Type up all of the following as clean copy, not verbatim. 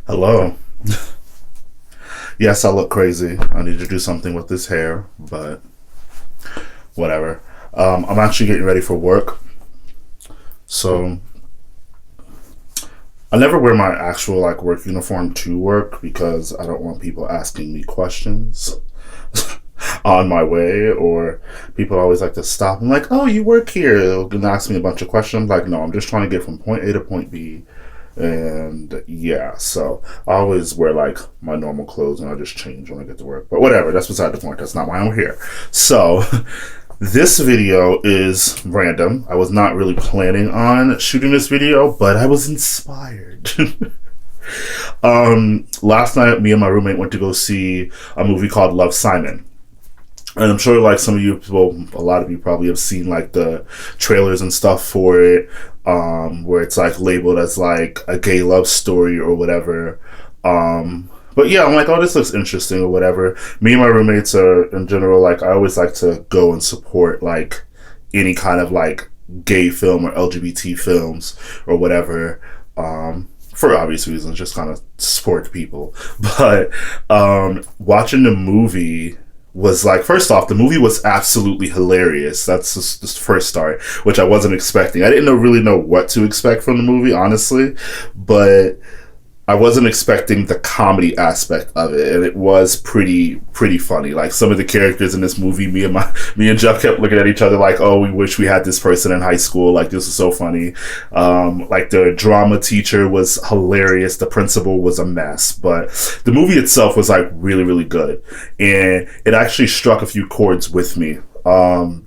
Hello. Yes, I look crazy. I need to do something with this hair, but whatever. I'm actually getting ready for work, so I never wear my actual work uniform to work because I don't want people asking me questions on my way, or people always like to stop and like, "Oh, you work here?" and ask me a bunch of questions. I'm like, no, I'm just trying to get from point A to point B. And yeah, so I always wear my normal clothes and I just change when I get to work. But whatever, that's beside the point. That's not why I'm here. So this video is random. I was not really planning on shooting this video, but I was inspired. Last night, me and my roommate went to go see a movie called Love, Simon. And I'm sure some of you people, a lot of you probably have seen the trailers and stuff for it, where it's labeled as a gay love story or whatever. But yeah, I'm like, oh, this looks interesting or whatever. Me and my roommates are in general, I always like to go and support any kind of gay film or LGBT films or whatever. For obvious reasons, just kind of support people. But watching the movie was first off, the movie was absolutely hilarious. That's just the first start, which I wasn't expecting. I didn't really know what to expect from the movie, honestly, but I wasn't expecting the comedy aspect of it, and it was pretty funny. Some of the characters in this movie, me and Jeff kept looking at each other oh, we wish we had this person in high school. This is so funny. The drama teacher was hilarious. The principal was a mess, but the movie itself was really good, and it actually struck a few chords with me.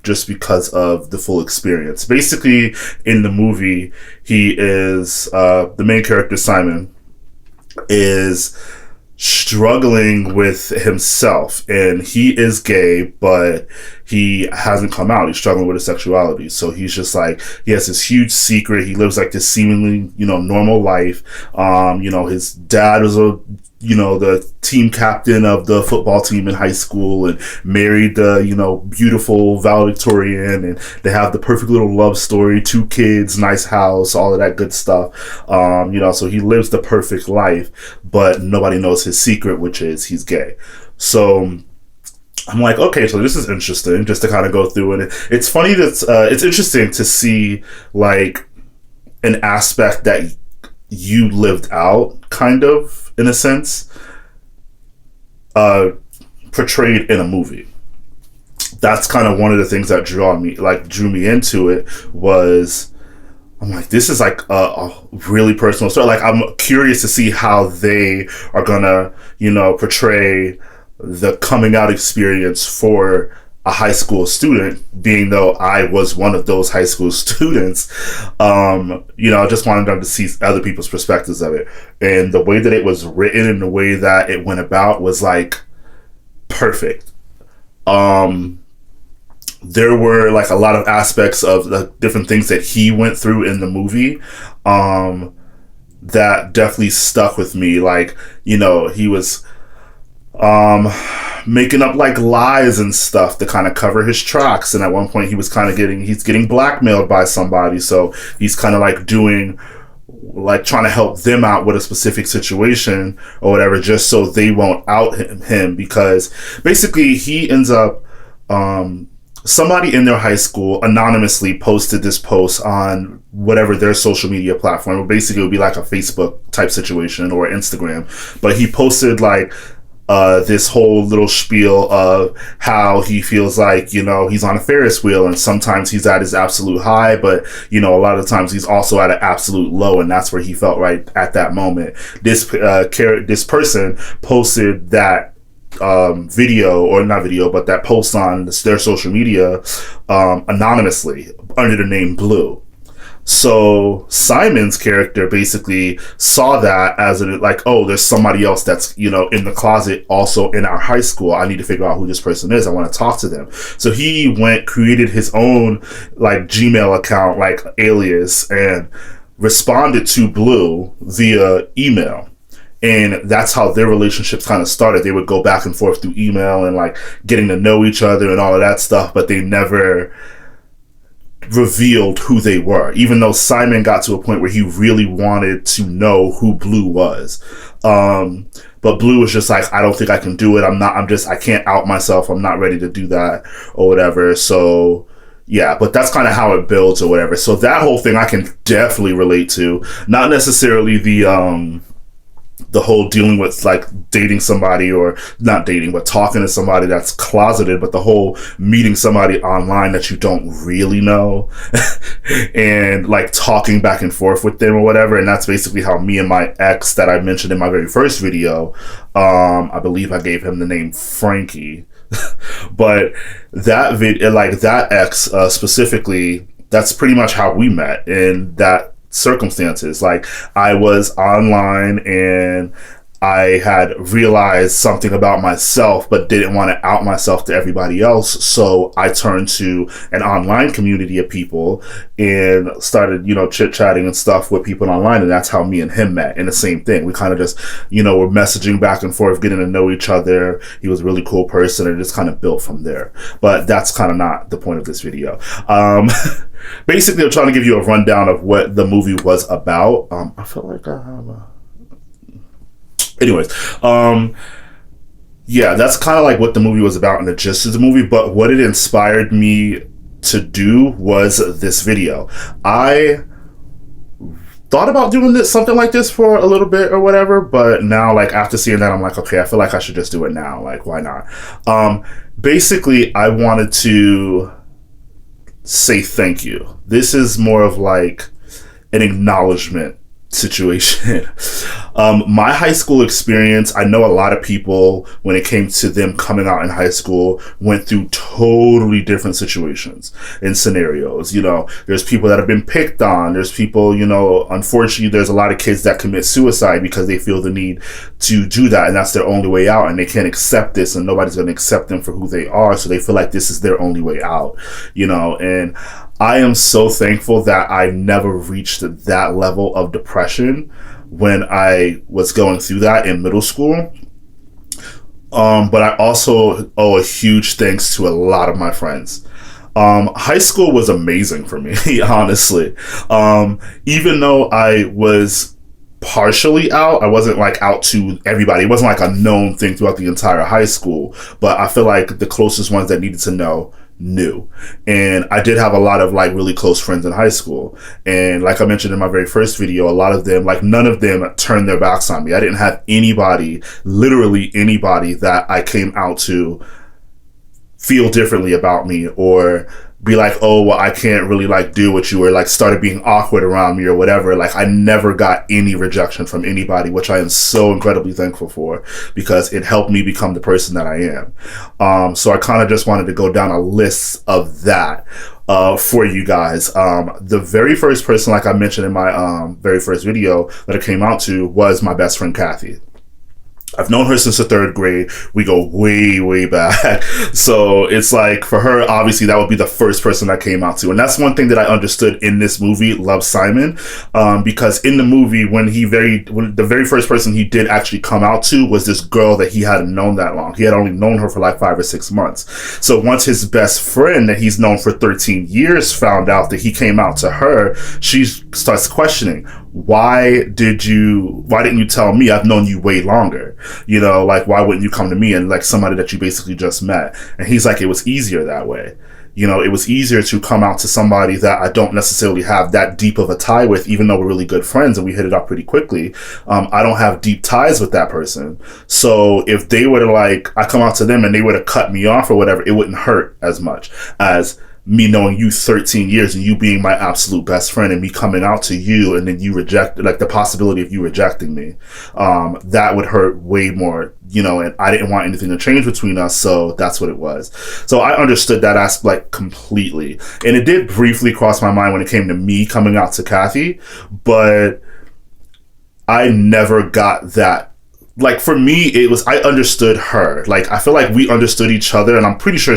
Just because of the full experience. Basically, in the movie, he is the main character, Simon, is struggling with himself, and he is gay, but he hasn't come out. He's struggling with his sexuality, so he's just he has this huge secret. He lives this seemingly normal life. His dad was the team captain of the football team in high school and married the beautiful valedictorian, and they have the perfect little love story, 2 kids, nice house, all of that good stuff. So he lives the perfect life, but nobody knows his secret, which is he's gay. So I'm okay, so this is interesting, just to kind of go through it. It's funny that it's interesting to see an aspect that you lived out, kind of, in a sense, portrayed in a movie. That's kind of one of the things that drew me into it. Was I'm this is a really personal story. I'm curious to see how they are gonna portray the coming out experience for a high school student, being though I was one of those high school students. I just wanted them to see other people's perspectives of it. And the way that it was written and the way that it went about was perfect. There were a lot of aspects of the different things that he went through in the movie that definitely stuck with me. He was making up lies and stuff to kind of cover his tracks, and at one point he was kind of getting blackmailed by somebody, so he's kind of doing trying to help them out with a specific situation or whatever, just so they won't out him because basically he ends up somebody in their high school anonymously posted this post on whatever their social media platform. Basically, it would be a Facebook type situation or Instagram, but he posted this whole little spiel of how he feels he's on a Ferris wheel, and sometimes he's at his absolute high, but a lot of times he's also at an absolute low, and that's where he felt right at that moment. This person posted that video, or not video, but that post on their social media anonymously under the name Blue. So Simon's character basically saw that as oh, there's somebody else that's in the closet also in our high school. I need to figure out who this person is. I want to talk to them. So he created his own Gmail account, alias, and responded to Blue via email. And that's how their relationships kind of started. They would go back and forth through email and getting to know each other and all of that stuff, but they never revealed who they were, even though Simon got to a point where he really wanted to know who Blue was. But Blue was just like, I don't think I can do it. I can't out myself. I'm not ready to do that or whatever. So yeah, but that's kind of how it builds or whatever. So that whole thing I can definitely relate to. Not necessarily the whole dealing with like dating somebody, or not dating, but talking to somebody that's closeted, but the whole meeting somebody online that you don't really know and like talking back and forth with them or whatever. And that's basically how me and my ex that I mentioned in my very first video, I believe I gave him the name Frankie. But that video, like that ex specifically, that's pretty much how we met in that circumstances. Like, I was online and I had realized something about myself but didn't want to out myself to everybody else, so I turned to an online community of people and started, chit-chatting and stuff with people online, and that's how me and him met. And the same thing, we kind of just, were messaging back and forth, getting to know each other. He was a really cool person, and it just kind of built from there. But that's kind of not the point of this video. Basically, I'm trying to give you a rundown of what the movie was about. I feel like I have a... Anyways, yeah, that's kind of like what the movie was about and the gist of the movie. But what it inspired me to do was this video. I thought about doing something like this for a little bit or whatever, but now, like, after seeing that, I'm like, okay, I feel like I should just do it now. Like, why not? Basically, I wanted to say thank you. This is more of like an acknowledgement situation. My high school experience, I know a lot of people, when it came to them coming out in high school, went through totally different situations and scenarios. There's people that have been picked on. There's people, unfortunately, there's a lot of kids that commit suicide because they feel the need to do that, and that's their only way out, and they can't accept this, and nobody's going to accept them for who they are, so they feel like this is their only way out, and I am so thankful that I never reached that level of depression when I was going through that in middle school. But I also owe a huge thanks to a lot of my friends. High school was amazing for me, honestly. Even though I was partially out, I wasn't like out to everybody. It wasn't like a known thing throughout the entire high school, but I feel like the closest ones that needed to know knew. And I did have a lot of like really close friends in high school, and like I mentioned in my very first video, a lot of them, like none of them turned their backs on me. I didn't have anybody, literally anybody, that I came out to feel differently about me or be like, oh, well, I can't really like do what you, or like started being awkward around me or whatever. Like, I never got any rejection from anybody, which I am so incredibly thankful for, because it helped me become the person that I am. So I kind of just wanted to go down a list of that for you guys. The very first person, like I mentioned in my very first video that I came out to, was my best friend Kathy. I've known her since the 3rd grade. We go way, way back. So it's like, for her, obviously, that would be the first person I came out to. And that's one thing that I understood in this movie, Love, Simon, because in the movie, when the very first person he did actually come out to was this girl that he hadn't known that long. He had only known her for like 5 or 6 months. So once his best friend that he's known for 13 years found out that he came out to her, she starts questioning, why didn't you tell me? I've known you way longer. Like, why wouldn't you come to me and like somebody that you basically just met? And he's like, it was easier that way. It was easier to come out to somebody that I don't necessarily have that deep of a tie with, even though we're really good friends and we hit it up pretty quickly. I don't have deep ties with that person. So if they were to like, I come out to them and they were to cut me off or whatever, it wouldn't hurt as much as me knowing you 13 years and you being my absolute best friend and me coming out to you and then you reject, like the possibility of you rejecting me. That would hurt way more, and I didn't want anything to change between us. So that's what it was. So I understood that aspect completely. And it did briefly cross my mind when it came to me coming out to Kathy, but I never got that. Like, for me, it was, I understood her. Like, I feel like we understood each other, and I'm pretty sure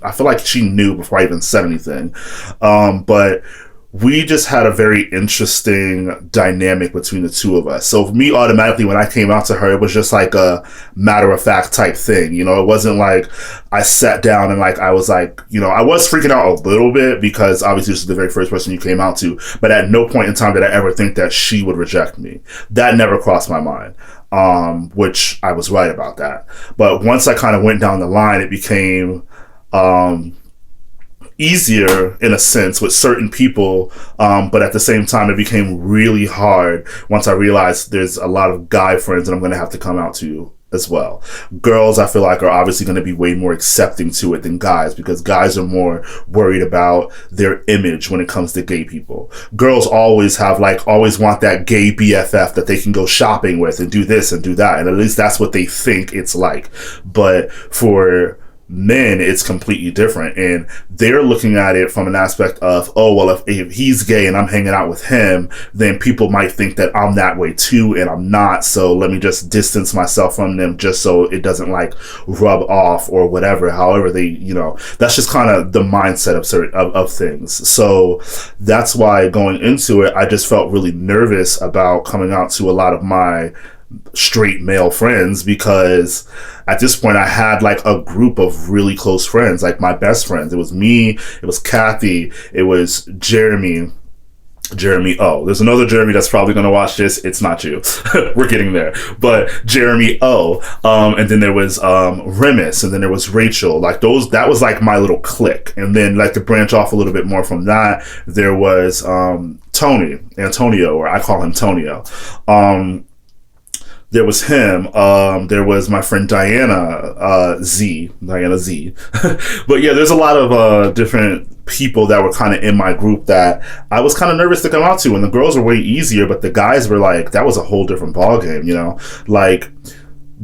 I feel like she knew before I even said anything. But we just had a very interesting dynamic between the two of us. So for me, automatically, when I came out to her, it was just like a matter of fact type thing. You know, it wasn't like I sat down and like, I was like, you know, I was freaking out a little bit because obviously this is the very first person you came out to, but at no point in time did I ever think that she would reject me. That never crossed my mind. Which I was right about that. But once I kind of went down the line, it became, easier in a sense with certain people, but at the same time it became really hard once I realized there's a lot of guy friends that I'm going to have to come out to as well. Girls, I feel like, are obviously going to be way more accepting to it than guys, because guys are more worried about their image when it comes to gay people. Girls always want that gay BFF that they can go shopping with and do this and do that, and at least that's what they think it's like. But for men, it's completely different, and they're looking at it from an aspect of, oh well, if he's gay and I'm hanging out with him, then people might think that I'm that way too, and I'm not, so let me just distance myself from them just so it doesn't like rub off or whatever. However they, you know, that's just kind of the mindset of things. So that's why going into it, I just felt really nervous about coming out to a lot of my straight male friends, because at this point I had like a group of really close friends, like my best friends. It was me, it was Kathy, it was Jeremy O. There's another Jeremy that's probably going to watch this. It's not you. We're getting there. But Jeremy O. And then there was Remus, and then there was Rachel. Like that was like my little clique. And then like to branch off a little bit more from that, there was Antonio, or I call him Tonio. There was him. There was my friend Diana Z. But yeah, there's a lot of different people that were kind of in my group that I was kind of nervous to come out to. And the girls were way easier, but the guys were like, that was a whole different ballgame, you know? Like,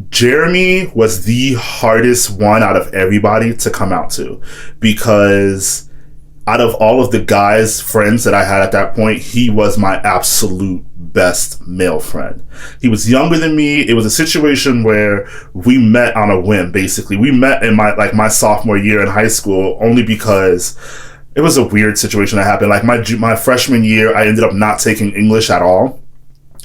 Jeremy was the hardest one out of everybody to come out to, because out of all of the guys' friends that I had at that point, he was my absolute best male friend. He was younger than me. It was a situation where we met on a whim, basically. We met in my sophomore year in high school, only because it was a weird situation that happened. Like my freshman year, I ended up not taking English at all,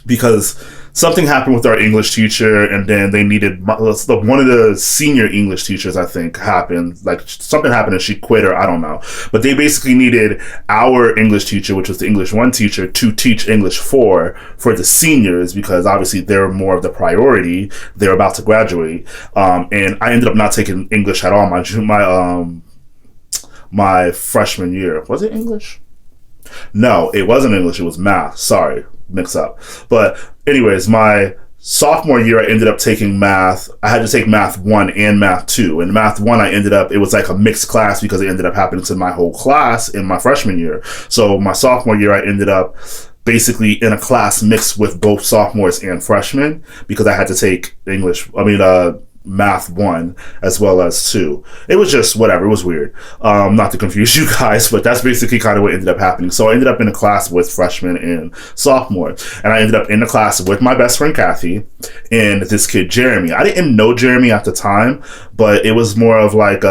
because something happened with our English teacher, and then they needed one of the senior English teachers, I think, happened. Like something happened and she quit, or I don't know. But they basically needed our English teacher, which was the English 1 teacher, to teach English 4 for the seniors, because obviously they're more of the priority. They're about to graduate. And I ended up not taking English at all my freshman year. Was it English? No, it wasn't English. It was math. Sorry. Mix up. But anyways, my sophomore year, I ended up taking math. I had to take math 1 and math 2. And math 1, it was like a mixed class, because it ended up happening to my whole class in my freshman year. So my sophomore year, I ended up basically in a class mixed with both sophomores and freshmen, because I had to take math 1 as well as 2. It was just whatever. It was weird. Not to confuse you guys, but that's basically kind of what ended up happening. So I ended up in a class with freshmen and sophomore, and I ended up in the class with my best friend Kathy and this kid Jeremy. I didn't know Jeremy at the time, but it was more of like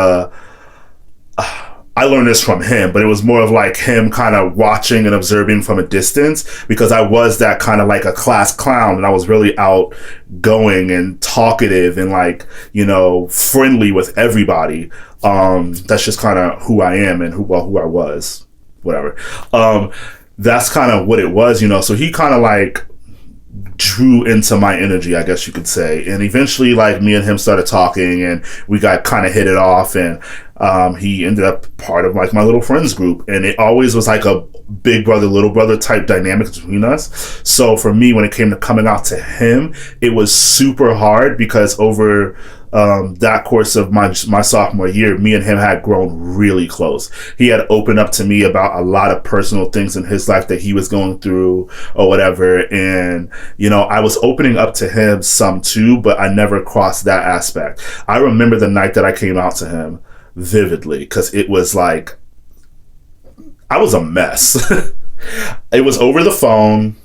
I learned this from him, but it was more of like him kind of watching and observing from a distance, because I was that kind of like a class clown, and I was really outgoing and talkative and like, you know, friendly with everybody. That's just kind of who I am and who I was, whatever. That's kind of what it was, you know. So he kind of like drew into my energy, I guess you could say. And eventually, like, me and him started talking, and we got kind of hit it off, and he ended up part of like my little friends group, and it always was like a big brother, little brother type dynamic between us. So for me, when it came to coming out to him, it was super hard, because over that course of my sophomore year, me and him had grown really close. He had opened up to me about a lot of personal things in his life that he was going through or whatever. And, you know, I was opening up to him some too, but I never crossed that aspect. I remember the night that I came out to him vividly, because it was like, I was a mess. It was over the phone.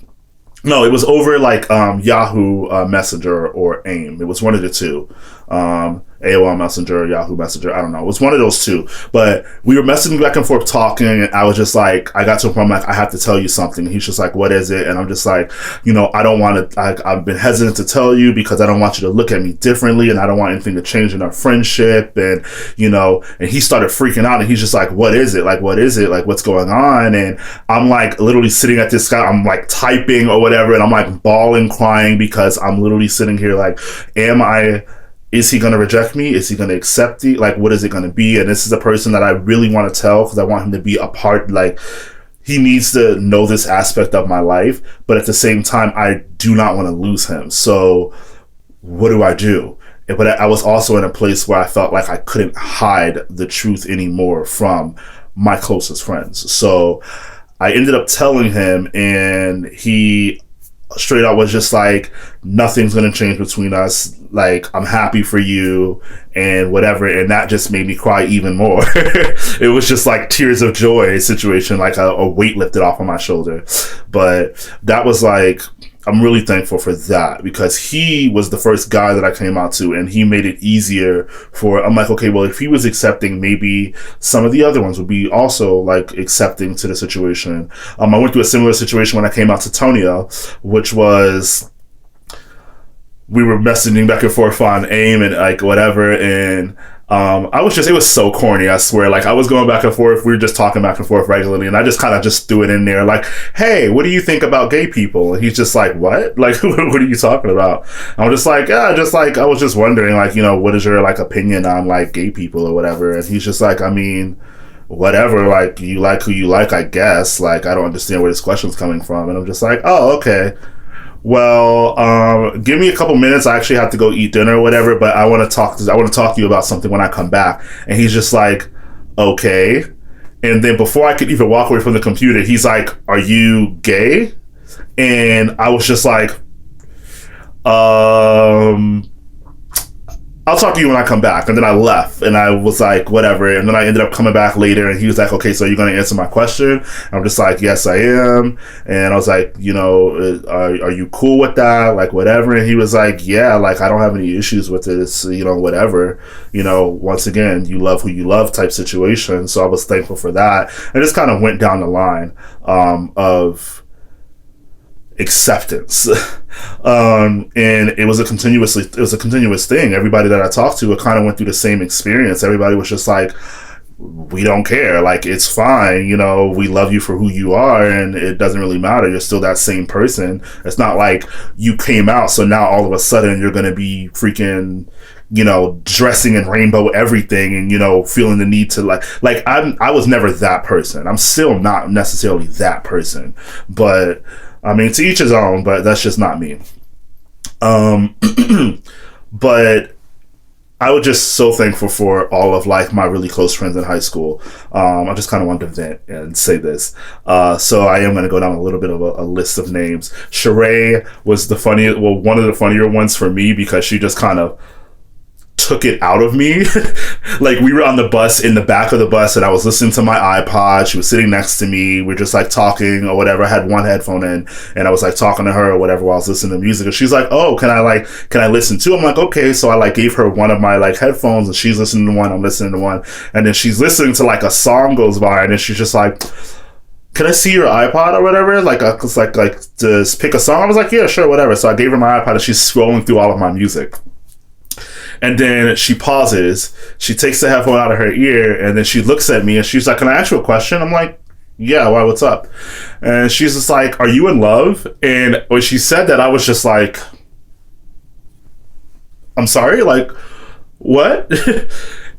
No, it was over like Yahoo Messenger or AIM. It was one of the two. AOL Messenger, Yahoo Messenger, I don't know. It was one of those two. But we were messaging back and forth talking, and I was just like, I got to a point, I'm like, I have to tell you something. And he's just like, what is it? And I'm just like, I don't want to, I've been hesitant to tell you because I don't want you to look at me differently, and I don't want anything to change in our friendship. And, and he started freaking out, and he's just like, what is it? Like, what is it? Like, what's going on? And I'm like literally sitting at this guy, I'm like typing or whatever, and I'm like bawling, crying, because I'm literally sitting here like, is he going to reject me? Is he going to accept it? Like, what is it going to be? And this is a person that I really want to tell because I want him to be a part. Like, he needs to know this aspect of my life. But at the same time, I do not want to lose him. So what do I do? But I was also in a place where I felt like I couldn't hide the truth anymore from my closest friends. So I ended up telling him, and he straight up was just like, nothing's gonna change between us, like, I'm happy for you and whatever. And that just made me cry even more. It was just like tears of joy situation, like a weight lifted off of my shoulder. But that was like, I'm really thankful for that, because he was the first guy that I came out to, and he made it easier for, I'm like, okay, well, if he was accepting, maybe some of the other ones would be also like accepting to the situation. I went through a similar situation when I came out to Tonya, which was, we were messaging back and forth on AIM and like whatever, and it was so corny, I swear. Like, I was going back and forth, we were just talking back and forth regularly, and I just kind of just threw it in there, like, hey, what do you think about gay people? And he's just like, what? Like, what are you talking about? I'm just like, yeah, just like, I was just wondering, like, what is your like opinion on like gay people or whatever? And he's just like, I mean, whatever, like, you like who you like, I guess. Like, I don't understand where this question's coming from. And I'm just like, oh, okay. Well, give me a couple minutes. I actually have to go eat dinner or whatever, but I want to talk to you about something when I come back. And he's just like, okay. And then before I could even walk away from the computer, he's like, are you gay? And I was just like, I'll talk to you when I come back. And then I left, and I was like, whatever. And then I ended up coming back later, and he was like, okay, so you're going to answer my question? And I'm just like, yes, I am. And I was like, are you cool with that? Like, whatever. And he was like, yeah, like, I don't have any issues with it. It's, whatever. Once again, you love who you love type situation. So I was thankful for that. And just kind of went down the line of acceptance. And it was a continuous thing. Everybody that I talked to, it kind of went through the same experience. Everybody was just like, we don't care, like, it's fine, we love you for who you are, and it doesn't really matter, you're still that same person. It's not like you came out, so now all of a sudden you're gonna be freaking dressing in rainbow everything and feeling the need to I was never that person. I'm still not necessarily that person, but I mean, to each his own, but that's just not me. But I was just so thankful for all of like my really close friends in high school. I just kind of wanted to vent and say this. So I am going to go down a little bit of a list of names. Sheree was one of the funnier ones for me, because she just kind of took it out of me. Like, we were on the bus, in the back of the bus, and I was listening to my iPod. She was sitting next to me. We're just like talking or whatever. I had one headphone in, and I was like talking to her or whatever while I was listening to music. And she's like, oh, can I listen too? I'm like, okay. So I like gave her one of my like headphones, and she's listening to one, I'm listening to one. And then she's listening to like a song goes by, and then she's just like, can I see your iPod or whatever? Like, it's like just pick a song. I was like, yeah, sure, whatever. So I gave her my iPod, and she's scrolling through all of my music. And then she pauses, she takes the headphone out of her ear, and then she looks at me and she's like, can I ask you a question? I'm like, yeah, why, what's up? And she's just like, are you in love? And when she said that, I was just like, I'm sorry, like, what?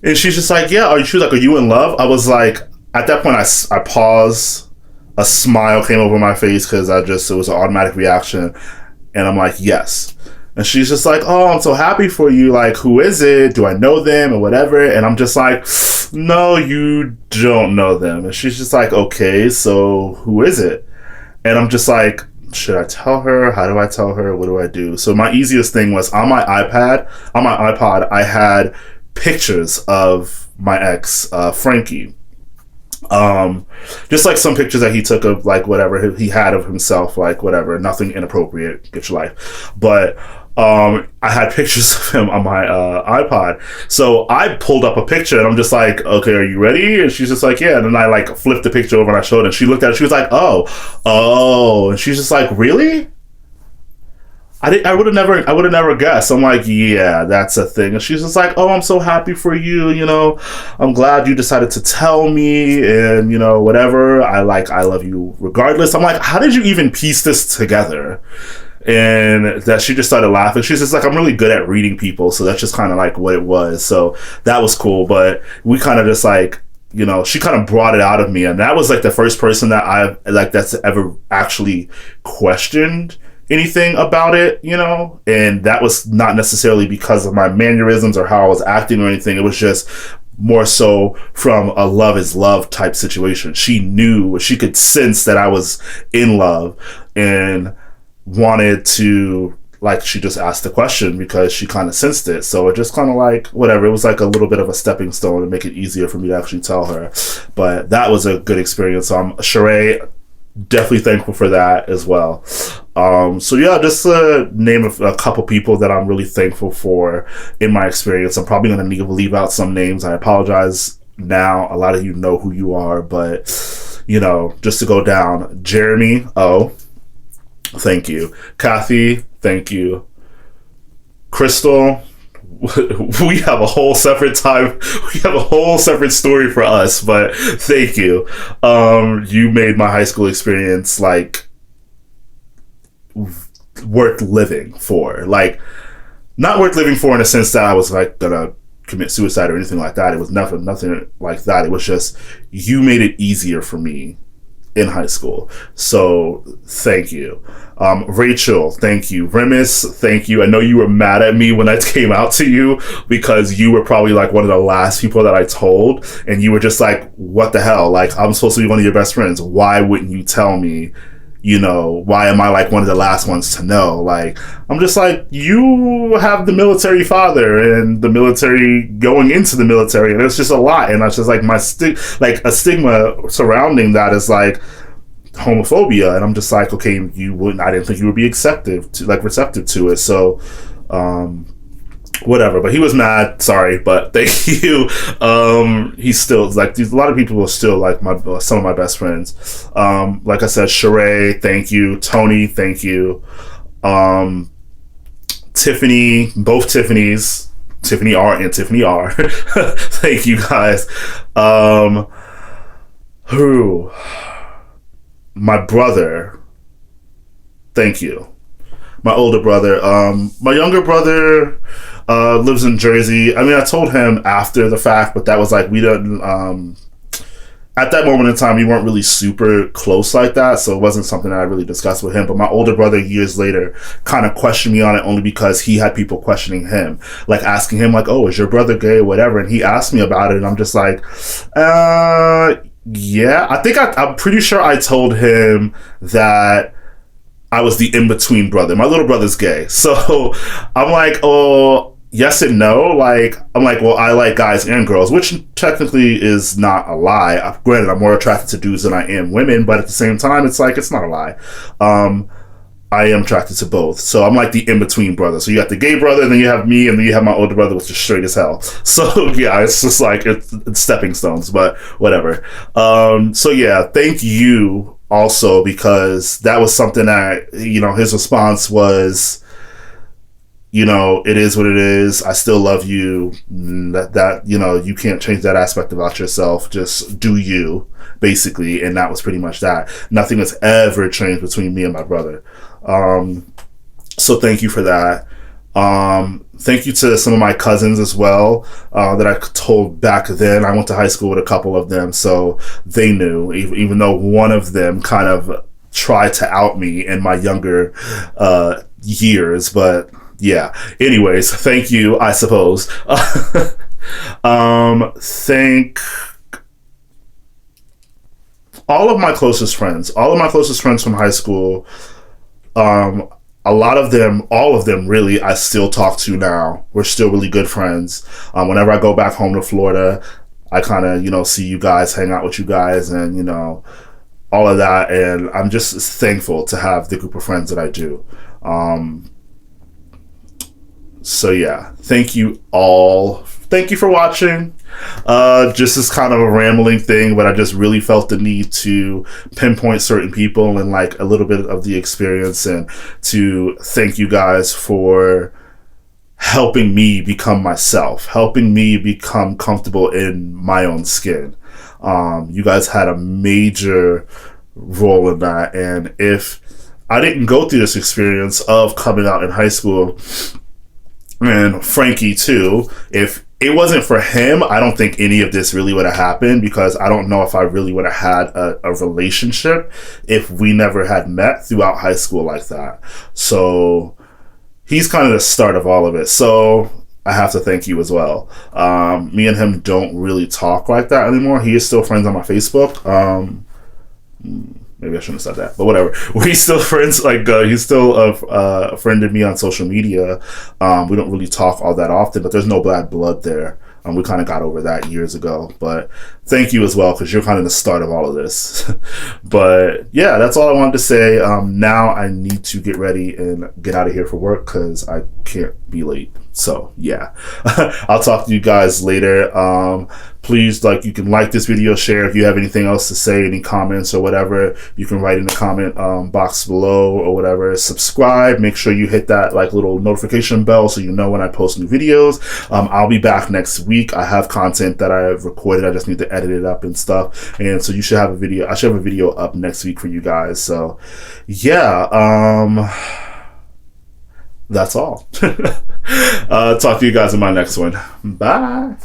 And she's just like, yeah, are you in love? I was like, at that point, I paused, a smile came over my face, because it was an automatic reaction, and I'm like, yes. And she's just like, oh, I'm so happy for you. Like, who is it? Do I know them or whatever? And I'm just like, no, you don't know them. And she's just like, okay, so who is it? And I'm just like, should I tell her? How do I tell her? What do I do? So my easiest thing was on my iPod, I had pictures of my ex, Frankie. Just like some pictures that he took of like whatever he had of himself, like whatever, nothing inappropriate, get your life. But I had pictures of him on my iPod. So I pulled up a picture and I'm just like, okay, are you ready? And she's just like, yeah. And then I like flipped the picture over and I showed her and she looked at it. She was like, oh. And she's just like, really? I would have never guessed. I'm like, yeah, that's a thing. And she's just like, oh, I'm so happy for you. You know, I'm glad you decided to tell me and, you know, whatever. I love you regardless. I'm like, how did you even piece this together? And that she just started laughing. She's just like, I'm really good at reading people. So that's just kind of like what it was. So that was cool. But we kind of just like, you know, she kind of brought it out of me. And that was like the first person that that's ever actually questioned anything about it, you know, and that was not necessarily because of my mannerisms or how I was acting or anything. It was just more so from a love is love type situation. She knew, she could sense that I was in love and wanted to, like, she just asked the question because she kind of sensed it. So it just kind of like, whatever, it was like a little bit of a stepping stone to make it easier for me to actually tell her. But that was a good experience. Sheree, definitely thankful for that as well. So yeah, just to name a couple people that I'm really thankful for in my experience. I'm probably going to leave out some names. I apologize now. A lot of you know who you are, but you know, just to go down: Jeremy, thank you. Kathy, thank you. Crystal, we have a whole separate time. We have a whole separate story for us, but thank you. You made my high school experience like worth living for. Like, not worth living for in the sense that I was like gonna commit suicide or anything like that. It was nothing like that. It was just, you made it easier for me in high school. So thank you. Rachel, thank you. Remus, thank you. I know you were mad at me when I came out to you because you were probably like one of the last people that I told, and you were just like, what the hell? Like, I'm supposed to be one of your best friends. Why wouldn't you tell me? You know, why am I like one of the last ones to know? Like, I'm just like, you have the military father and the military going into the military, and it's just a lot. And that's just like like a stigma surrounding that is like homophobia. And I'm just like, okay, I didn't think you would be receptive to it. So, whatever. But he was mad. Sorry, but thank you. He's still like, a lot of people are still like some of my best friends. Like I said, Sheree, thank you. Tony, thank you. Tiffany, both Tiffany's, Tiffany R and Tiffany R. Thank you guys. My brother, thank you. My older brother. My younger brother lives in Jersey. I mean, I told him after the fact, but that was like, we didn't, at that moment in time, we weren't really super close like that, so it wasn't something that I really discussed with him. But my older brother, years later, kind of questioned me on it only because he had people questioning him, like asking him, like, oh, is your brother gay or whatever? And he asked me about it, and I'm just like, yeah. I'm pretty sure I told him that I was the in-between brother. My little brother's gay. So I'm like, oh, yes and no. Like, I'm like, well, I like guys and girls, which technically is not a lie. Granted, I'm more attracted to dudes than I am women, but at the same time, it's like, it's not a lie. I am attracted to both. So I'm like the in-between brother. So you got the gay brother, and then you have me, and then you have my older brother, which is straight as hell. So yeah, it's just like, it's stepping stones, but whatever. So yeah, thank you also, because that was something that, you know, his response was, you know, it is what it is. I still love you. That you know, you can't change that aspect about yourself. Just do you, basically. And that was pretty much that. Nothing has ever changed between me and my brother. So thank you for that. Thank you to some of my cousins as well, that I told back then. I went to high school with a couple of them, so they knew, even though one of them kind of tried to out me in my younger years. But yeah, anyways, thank you, I suppose. Thank all of my closest friends from high school. A lot of them, all of them really, I still talk to now. We're still really good friends. Whenever I go back home to Florida, I kind of, you know, see you guys, hang out with you guys, and, you know, all of that. And I'm just thankful to have the group of friends that I do. So yeah, thank you all. Thank you for watching. Just as kind of a rambling thing, but I just really felt the need to pinpoint certain people and like a little bit of the experience, and to thank you guys for helping me become myself, helping me become comfortable in my own skin. You guys had a major role in that, and if I didn't go through this experience of coming out in high school, and Frankie too, if it wasn't for him, I don't think any of this really would have happened, because I don't know if I really would have had a relationship if we never had met throughout high school like that. So he's kind of the start of all of it. So I have to thank you as well. Me and him don't really talk like that anymore. He is still friends on my Facebook. Maybe I shouldn't have said that, but whatever. We're still friends. Like he's still a friend of me on social media. We don't really talk all that often, but there's no bad blood there. We kind of got over that years ago. But thank you as well, because you're kind of the start of all of this. But yeah, that's all I wanted to say. Now I need to get ready and get out of here for work, because I can't be late. So yeah, I'll talk to you guys later. Please, you can like this video, share. If you have anything else to say, any comments or whatever, you can write in the comment box below or whatever. Subscribe. Make sure you hit that little notification bell so you know when I post new videos. I'll be back next week. I have content that I have recorded. I just need to edit it up and stuff. And so you should have a video. I should have a video up next week for you guys. So yeah, that's all. Talk to you guys in my next one. Bye.